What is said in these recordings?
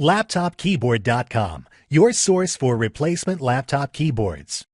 LaptopKeyboard.com, your source for replacement laptop keyboards.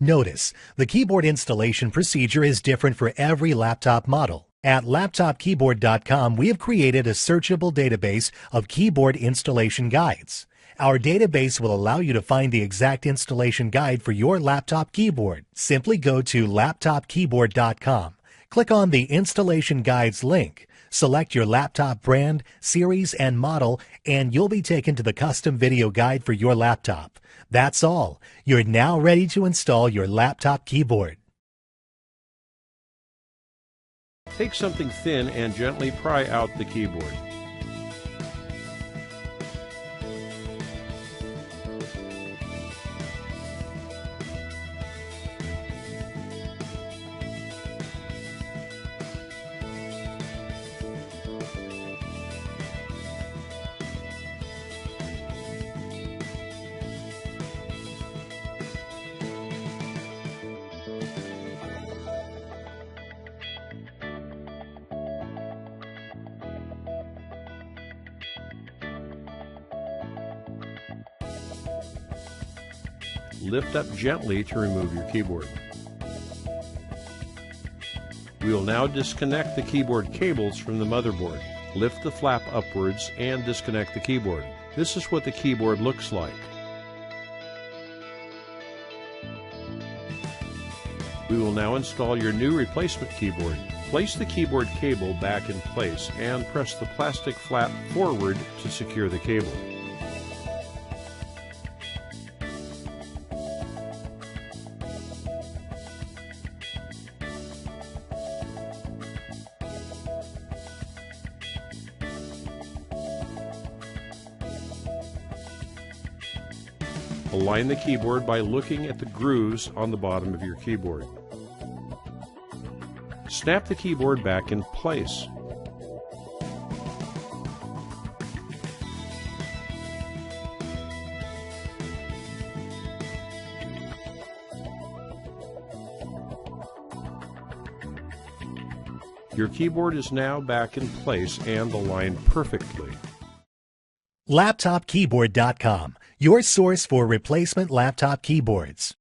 Notice, the keyboard installation procedure is different for every laptop model. At LaptopKeyboard.com, we have created a searchable database of keyboard installation guides. Our database will allow you to find the exact installation guide for your laptop keyboard. Simply go to LaptopKeyboard.com, click on the Installation Guides link, select your laptop brand, series, and model, and you'll be taken to the custom video guide for your laptop. That's all. You're now ready to install your laptop keyboard. Take something thin and gently pry out the keyboard. Lift up gently to remove your keyboard. We will now disconnect the keyboard cables from the motherboard. Lift the flap upwards and disconnect the keyboard. This is what the keyboard looks like. We will now install your new replacement keyboard. Place the keyboard cable back in place and press the plastic flap forward to secure the cable. Align the keyboard by looking at the grooves on the bottom of your keyboard. Snap the keyboard back in place. Your keyboard is now back in place and aligned perfectly. LaptopKeyboard.com, your source for replacement laptop keyboards.